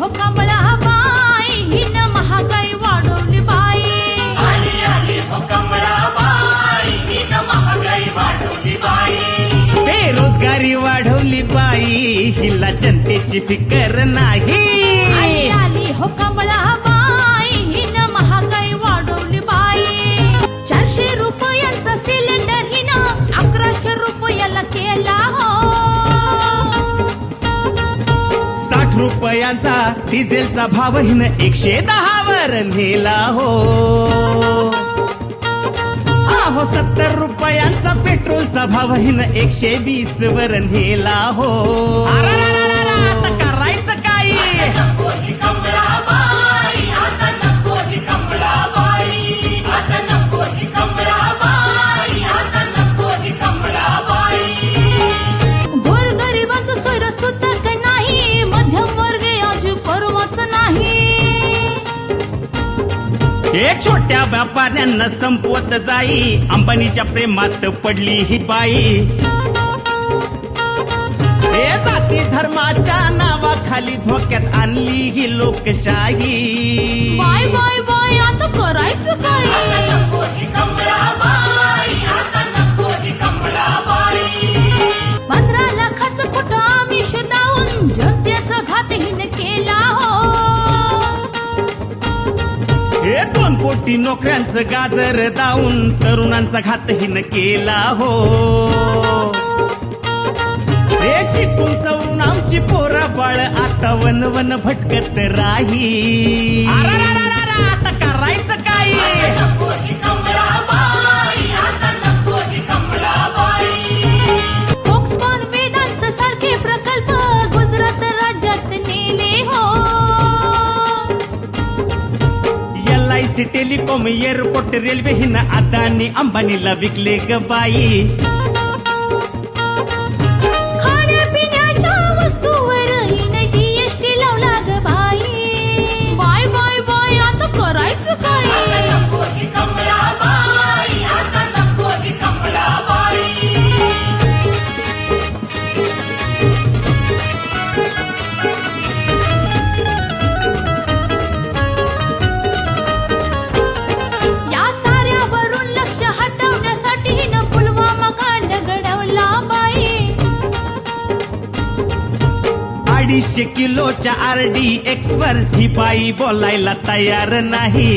हो कमळाबाई हिनं महागाई वाढवली बाई. आली आली हो कमळाबाई हिनं महागाई वाढवली बाई. बेरोजगारी वाढवली बाई हिला जनतेची फिकर नाही. आली आली हो कमळाबाई हिनं महागाई वाढवली बाई. 400 रुपयांचा सिलेंडर हिनं 1100 रुपयाला केला हो. 60 रुपयांचा डिझेलचा भाव हिनं 110 वर नेला हो. अहो 70 रुपयांचा पेट्रोलचा भाव हिनं 120 वर नेला हो. आता करायचं काय? नको ही कमळाबाई, आता नको ही कमळाबाई, आता नको ही कमळाबाई, आता नको ही कमळाबाई. गोरगरिबांचं सोयरं सुद्धा काही नाही. मध्यमवर्गीय अजून परवाच नाही. एक छोट्या व्यापाऱ्यांना संपवत जाई अंबानीच्या प्रेमात पडली ही बाई. हे जाती धर्माच्या नावाखाली धोक्यात आणली ही लोकशाही. बाय बाय बाय आता करायचं आता काय? नको ही कमळाबाई, आता नको ही कमळाबाई. 15 लाखाचं कुठं आमिष दावून जनतेचा घात हिने केला हो. हे 2 कोटी नोकऱ्यांचं गाजर दावून तरुणांचा घात हिनं केला हो. हे शिकून सवरून आमची पोरं बाळ आता वन वन भटकत राही. आता करायचं काय? नको ही कमळाबाई, आता नको ही कमळाबाई. फोक्सकॉन वेदांत सारखे प्रकल्प गुजरात राज्यात नेले हो. LIC टेलिकॉम एअरपोर्ट रेल्वे हिनं अदानी अंबानीला विकले ग बाई. खाण्यापिण्याच्या वस्तूवर हिने GST लावला ग बाई. बाय बाय बाय आता करायचं आता काय? नको ही कमळाबाई, आता नको ही कमळाबाई. या साऱ्यावरून लक्ष हटवण्यासाठी हिनं पुलवामा कांड घडवला बाई. 250 किलोच्या RDX वर ही बाई बोलायला तयार नाही.